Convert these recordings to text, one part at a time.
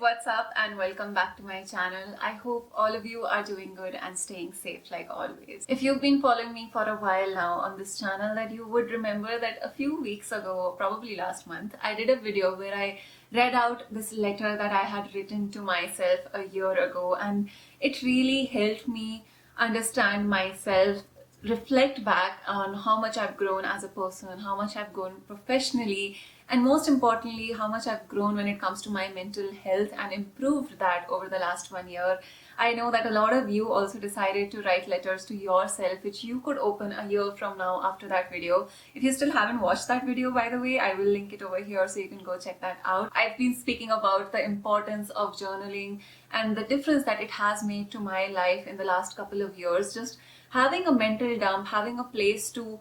what's up and welcome back to my channel. I hope all of you are doing good and staying safe like always. If you've been following me for a while now on this channel, that you would remember that a few weeks ago, probably last month, I did a video where I read out this letter that I had written to myself a year ago, and it really helped me understand myself, reflect back on how much I've grown as a person, how much I've grown professionally, and most importantly, how much I've grown when it comes to my mental health and improved that over the last 1 year. I know that a lot of you also decided to write letters to yourself, which you could open a year from now after that video. If you still haven't watched that video, by the way, I will link it over here so you can go check that out. I've been speaking about the importance of journaling and the difference that it has made to my life in the last couple of years. Just having a mental dump, having a place to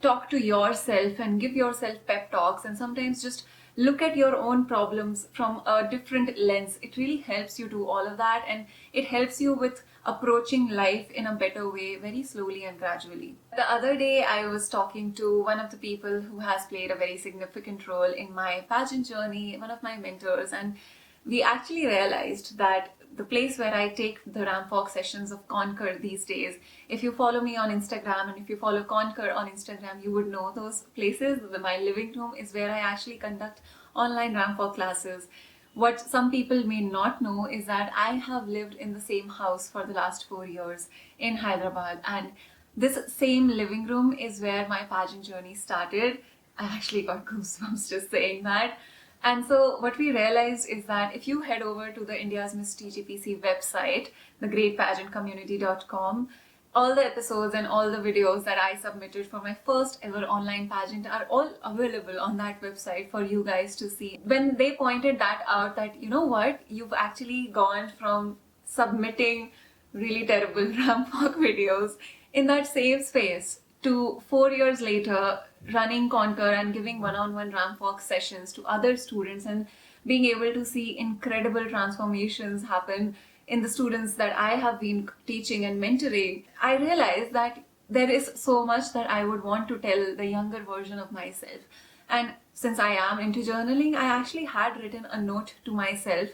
talk to yourself and give yourself pep talks, and sometimes just look at your own problems from a different lens. It really helps you do all of that, and it helps you with approaching life in a better way, very slowly and gradually. The other day I was talking to one of the people who has played a very significant role in my pageant journey, one of my mentors, and we actually realized that the place where I take the ramp walk sessions of Conquer these days, if you follow me on Instagram and if you follow Conquer on Instagram, you would know those places. My living room is where I actually conduct online ramp walk classes. What some people may not know is that I have lived in the same house for the last 4 years in Hyderabad, and this same living room is where my pageant journey started. I actually got goosebumps just saying that. And so what we realized is that if you head over to the India's Miss TGPC website, thegreatpageantcommunity.com, all the episodes and all the videos that I submitted for my first ever online pageant are all available on that website for you guys to see. When they pointed that out, that you know what, you've actually gone from submitting really terrible ramp walk videos in that same space to 4 years later running Conquer and giving one-on-one ramp walk sessions to other students and being able to see incredible transformations happen in the students that I have been teaching and mentoring, I realized that there is so much that I would want to tell the younger version of myself. And since I am into journaling, I actually had written a note to myself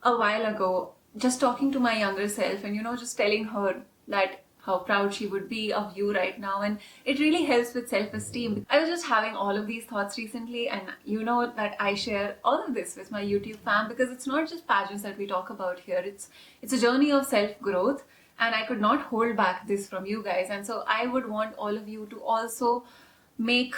a while ago, just talking to my younger self and just telling her that how proud she would be of you right now, and it really helps with self-esteem. I was just having all of these thoughts recently, and you know that I share all of this with my YouTube fam because it's not just pageants that we talk about here. It's a journey of self-growth, and I could not hold back this from you guys. And so I would want all of you to also make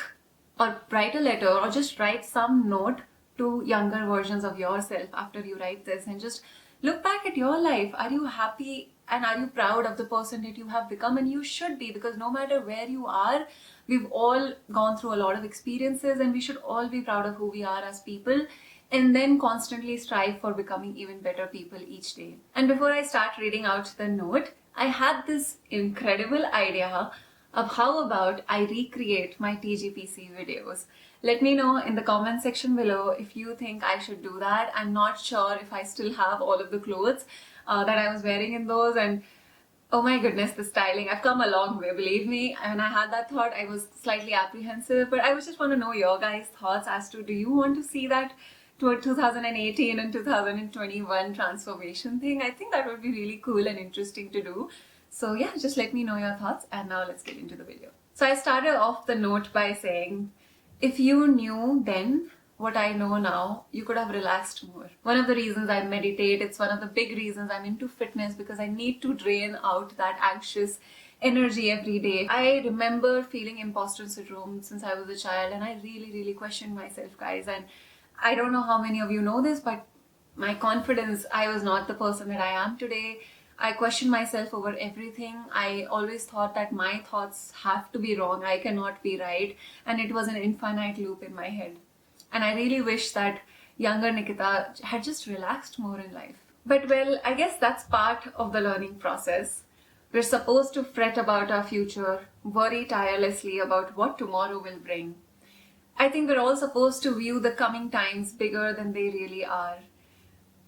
or write a letter or just write some note to younger versions of yourself after you write this, and just look back at your life. Are you happy and are you proud of the person that you have become? And you should be, because no matter where you are, we've all gone through a lot of experiences, and we should all be proud of who we are as people, and then constantly strive for becoming even better people each day. And before I start reading out the note, I had this incredible idea of how about I recreate my TGPC videos. Let me know in the comment section below if you think I should do that. I'm not sure if I still have all of the clothes that I was wearing in those, and oh my goodness, the styling. I've come a long way, believe me. And I had that thought, I was slightly apprehensive, but I just want to know your guys' thoughts as to, do you want to see that 2018 and 2021 transformation thing? I think that would be really cool and interesting to do. So yeah, just let me know your thoughts, and now let's get into the video. So I started off the note by saying, if you knew then what I know now, you could have relaxed more. One of the reasons I meditate, it's one of the big reasons I'm into fitness, because I need to drain out that anxious energy every day. I remember feeling imposter syndrome since I was a child, and I really questioned myself, guys. And I don't know how many of you know this, but my confidence, I was not the person that I am today. I questioned myself over everything. I always thought that my thoughts have to be wrong, I cannot be right, and it was an infinite loop in my head. And I really wish that younger Nikita had just relaxed more in life. But well, I guess that's part of the learning process. We're supposed to fret about our future, worry tirelessly about what tomorrow will bring. I think we're all supposed to view the coming times bigger than they really are.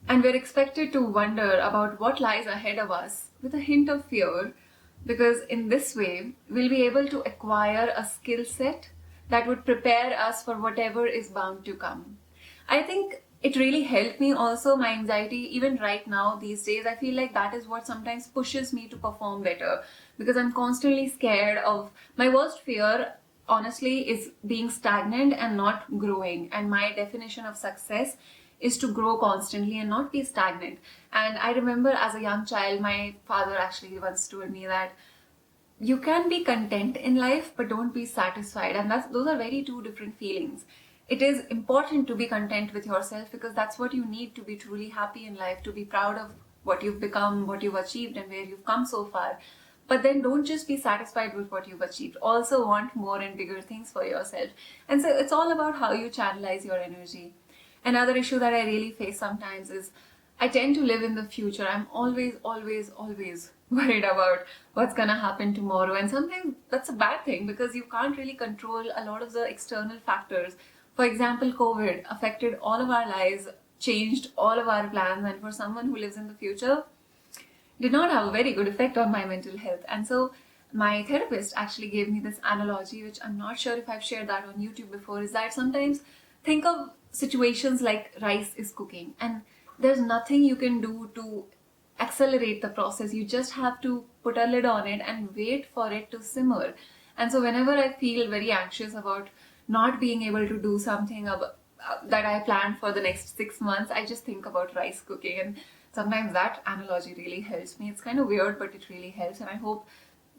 And we're expected to wonder about what lies ahead of us with a hint of fear, because in this way, we'll be able to acquire a skill set that would prepare us for whatever is bound to come. I think it really helped me also. My anxiety, even right now these days, I feel like that is what sometimes pushes me to perform better, because I'm constantly scared of, my worst fear honestly is being stagnant and not growing. And my definition of success is to grow constantly and not be stagnant. And I remember as a young child, my father actually once told me that you can be content in life but don't be satisfied, and those are very two different feelings. It is important to be content with yourself, because that's what you need to be truly happy in life, to be proud of what you've become, what you've achieved, and where you've come so far. But then don't just be satisfied with what you've achieved, also want more and bigger things for yourself. And so it's all about how you channelize your energy. Another issue that I really face sometimes is I tend to live in the future. I'm always worried about what's gonna happen tomorrow. And sometimes that's a bad thing, because you can't really control a lot of the external factors. For example, COVID affected all of our lives, changed all of our plans, and for someone who lives in the future, did not have a very good effect on my mental health. And so my therapist actually gave me this analogy, which I'm not sure if I've shared that on YouTube before, is that sometimes think of situations like rice is cooking, and there's nothing you can do to accelerate the process. You just have to put a lid on it and wait for it to simmer. And so whenever I feel very anxious about not being able to do something that I planned for the next 6 months, I just think about rice cooking. And sometimes that analogy really helps me. It's kind of weird, but it really helps. And I hope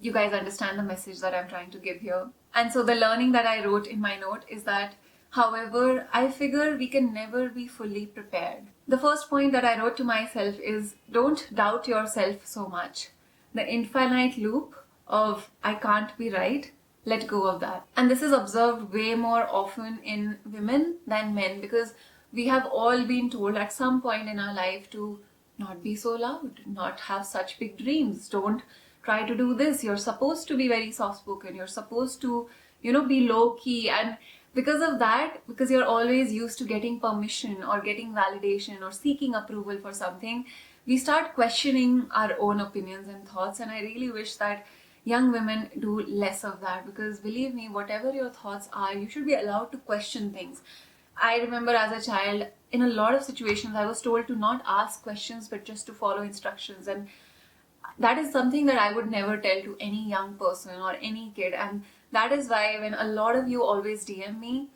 you guys understand the message that I'm trying to give here. And so the learning that I wrote in my note is that, however, I figure we can never be fully prepared. The first point that I wrote to myself is, don't doubt yourself so much. The infinite loop of I can't be right, let go of that. And this is observed way more often in women than men, because we have all been told at some point in our life to not be so loud, not have such big dreams, don't try to do this, you're supposed to be very soft spoken, you're supposed to, be low key. And because of that, because you're always used to getting permission or getting validation or seeking approval for something, we start questioning our own opinions and thoughts. And I really wish that young women do less of that, because believe me, whatever your thoughts are, you should be allowed to question things. I remember as a child, in a lot of situations, I was told to not ask questions but just to follow instructions. And that is something that I would never tell to any young person or any kid. And that is why when a lot of you always DM me,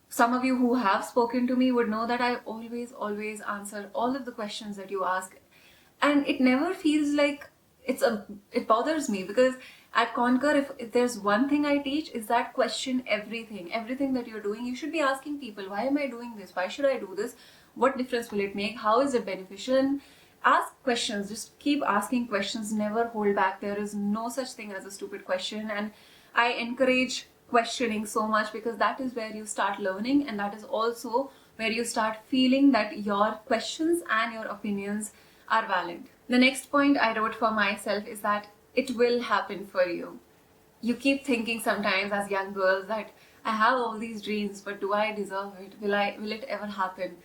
some of you who have spoken to me would know that I always answer all of the questions that you ask. And it never feels like it bothers me, because at Conquer, if there's one thing I teach, is that question everything that you're doing. You should be asking people, why am I doing this? Why should I do this? What difference will it make? How is it beneficial? And ask questions. Just keep asking questions. Never hold back. There is no such thing as a stupid question. And I encourage questioning so much, because that is where you start learning, and that is also where you start feeling that your questions and your opinions are valid. The next point I wrote for myself is that it will happen for you. You keep thinking sometimes as young girls that I have all these dreams, but do I deserve it? Will it ever happen?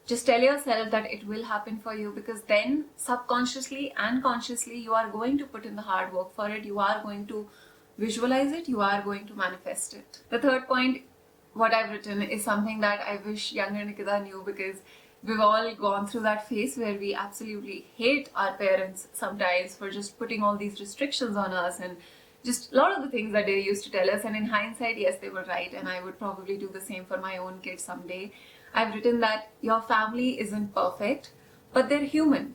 Just tell yourself that it will happen for you, because then subconsciously and consciously you are going to put in the hard work for it. You are going to visualize it. You are going to manifest it. The third point, what I've written, is something that I wish younger Nikita knew, because we've all gone through that phase where we absolutely hate our parents sometimes for just putting all these restrictions on us and just a lot of the things that they used to tell us. And in hindsight, yes, they were right, and I would probably do the same for my own kids someday. I've written that your family isn't perfect, but they're human,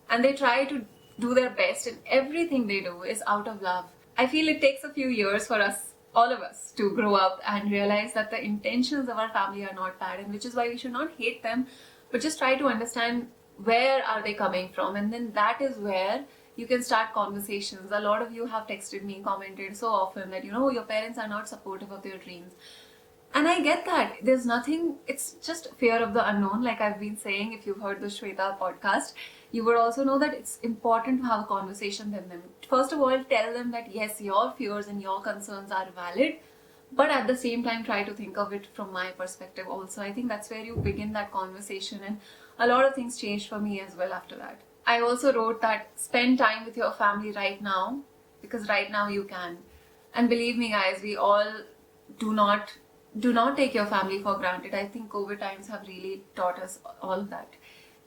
and they try to do their best, and everything they do is out of love. I feel it takes a few years for us, all of us, to grow up and realize that the intentions of our family are not bad, and which is why we should not hate them, but just try to understand where are they coming from. And then that is where you can start conversations. A lot of you have texted me, commented so often that, your parents are not supportive of their dreams. And I get that. There's nothing, it's just fear of the unknown. Like I've been saying, if you've heard the Shweta podcast, you would also know that it's important to have a conversation with them. First of all, tell them that yes, your fears and your concerns are valid, but at the same time, try to think of it from my perspective also. I think that's where you begin that conversation, and a lot of things changed for me as well after that. I also wrote that spend time with your family right now, because right now you can. And believe me guys, we all do not do not take your family for granted. I think COVID times have really taught us all of that.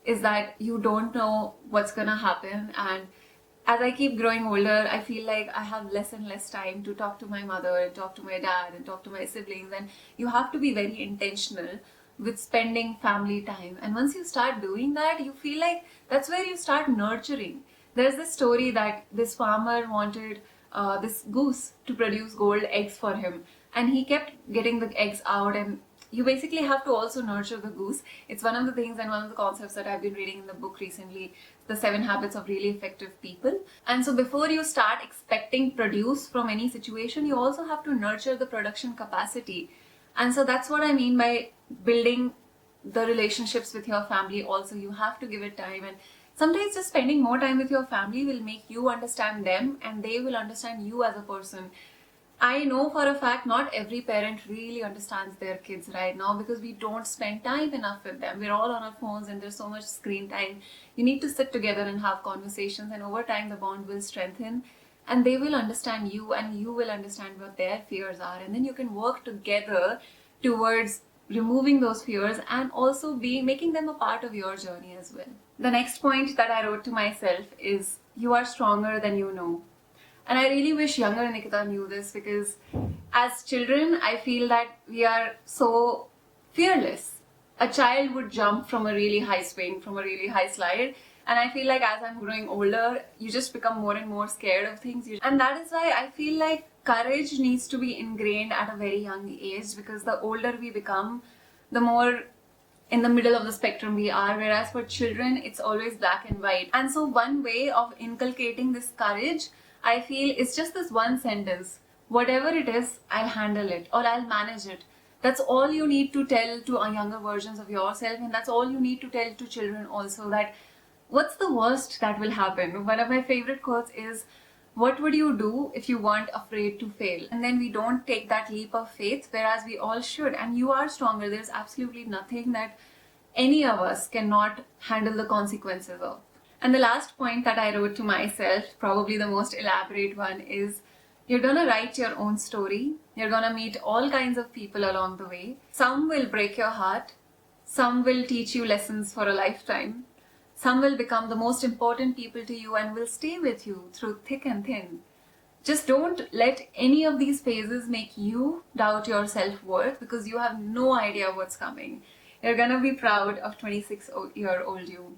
Is that you don't know what's gonna happen, and as I keep growing older, I feel like I have less and less time to talk to my mother and talk to my dad and talk to my siblings, and you have to be very intentional with spending family time. And once you start doing that, you feel like that's where you start nurturing. There's this story that this farmer wanted this goose to produce gold eggs for him, and he kept getting the eggs out, and you basically have to also nurture the goose. It's one of the things and one of the concepts that I've been reading in the book recently, The 7 Habits of Really Effective People. And so before you start expecting produce from any situation, you also have to nurture the production capacity. And so that's what I mean by building the relationships with your family. Also, you have to give it time, and sometimes just spending more time with your family will make you understand them and they will understand you as a person. I know for a fact not every parent really understands their kids right now because we don't spend time enough with them. We're all on our phones and there's so much screen time. You need to sit together and have conversations, and over time the bond will strengthen and they will understand you and you will understand what their fears are, and then you can work together towards removing those fears and also making them a part of your journey as well. The next point that I wrote to myself is, you are stronger than you know. And I really wish younger Nikita knew this, because as children, I feel that we are so fearless. A child would jump from a really high swing, from a really high slide. And I feel like as I'm growing older, you just become more and more scared of things. And that is why I feel like courage needs to be ingrained at a very young age, because the older we become, the more in the middle of the spectrum we are, whereas for children, it's always black and white. And so one way of inculcating this courage, I feel, it's just this one sentence: whatever it is, I'll handle it or I'll manage it. That's all you need to tell to younger versions of yourself, and that's all you need to tell to children also, that what's the worst that will happen? One of my favorite quotes is, what would you do if you weren't afraid to fail? And then we don't take that leap of faith, whereas we all should. And you are stronger. There's absolutely nothing that any of us cannot handle the consequences of. And the last point that I wrote to myself, probably the most elaborate one, is, you're gonna write your own story. You're gonna meet all kinds of people along the way. Some will break your heart. Some will teach you lessons for a lifetime. Some will become the most important people to you and will stay with you through thick and thin. Just don't let any of these phases make you doubt your self-worth, because you have no idea what's coming. You're gonna be proud of 26-year-old you.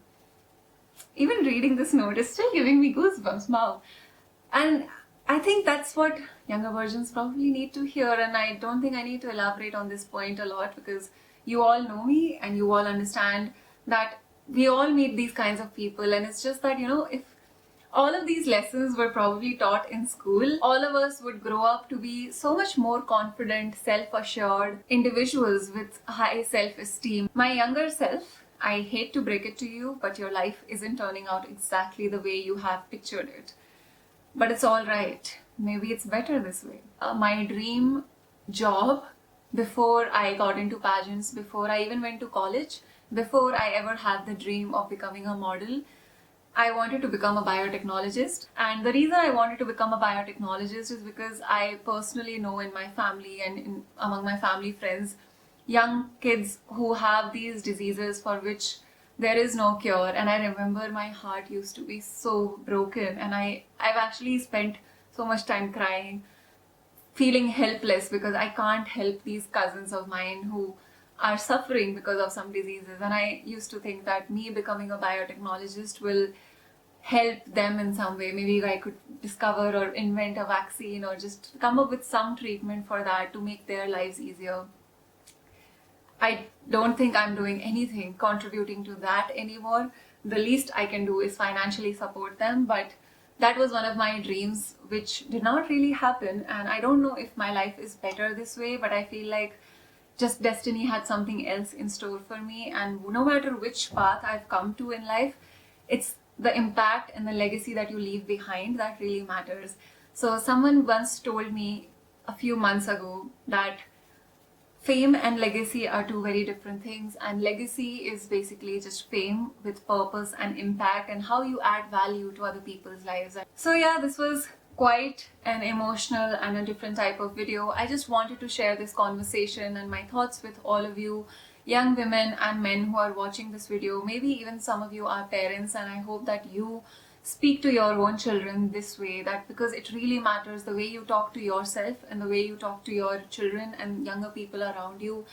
Even reading this note is still giving me goosebumps, wow. And I think that's what younger versions probably need to hear, and I don't think I need to elaborate on this point a lot, because you all know me and you all understand that we all meet these kinds of people. And it's just that, if all of these lessons were probably taught in school, all of us would grow up to be so much more confident, self-assured individuals with high self-esteem. My younger self, I hate to break it to you, but your life isn't turning out exactly the way you have pictured it. But it's all right. Maybe it's better this way. My dream job, before I got into pageants, before I even went to college, before I ever had the dream of becoming a model, I wanted to become a biotechnologist. And the reason I wanted to become a biotechnologist is because I personally know in my family and among my family friends, young kids who have these diseases for which there is no cure. And I remember my heart used to be so broken, and I've actually spent so much time crying, feeling helpless, because I can't help these cousins of mine who are suffering because of some diseases. And I used to think that me becoming a biotechnologist will help them in some way. Maybe I could discover or invent a vaccine or just come up with some treatment for that to make their lives easier. I don't think I'm doing anything contributing to that anymore. The least I can do is financially support them, but that was one of my dreams which did not really happen. And I don't know if my life is better this way, but I feel like just destiny had something else in store for me. And no matter which path I've come to in life, it's the impact and the legacy that you leave behind that really matters. So someone once told me a few months ago that fame and legacy are two very different things, and legacy is basically just fame with purpose and impact and how you add value to other people's lives. So yeah, this was quite an emotional and a different type of video. I just wanted to share this conversation and my thoughts with all of you, young women and men who are watching this video. Maybe even some of you are parents, and I hope that you speak to your own children this way, that because it really matters the way you talk to yourself and the way you talk to your children and younger people around you.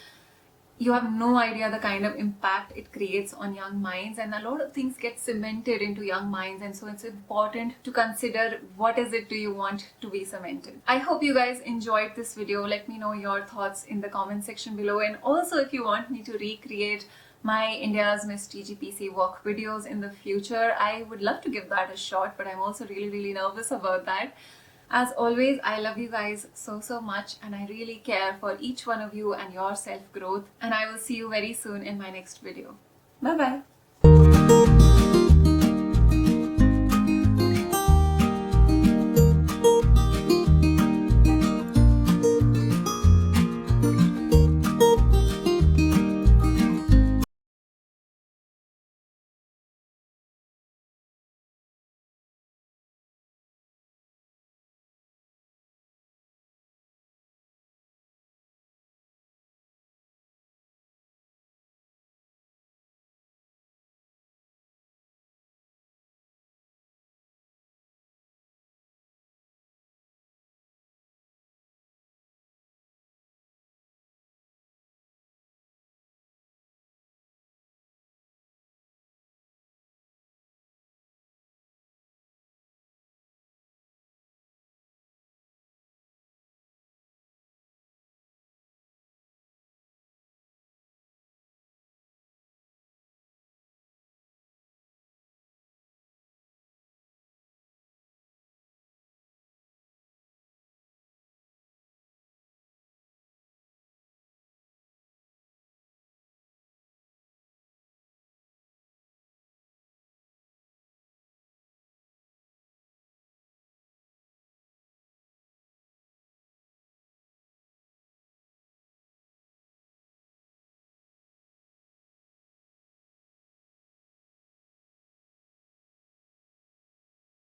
You have no idea the kind of impact it creates on young minds, and a lot of things get cemented into young minds, and so it's important to consider what is it do you want to be cemented. I hope you guys enjoyed this video. Let me know your thoughts in the comment section below, and also if you want me to recreate my India's Miss TGPC walk videos in the future, I would love to give that a shot, but I'm also really nervous about that. As always, I love you guys so much, and I really care for each one of you and your self-growth, and I will see you very soon in my next video. Bye bye.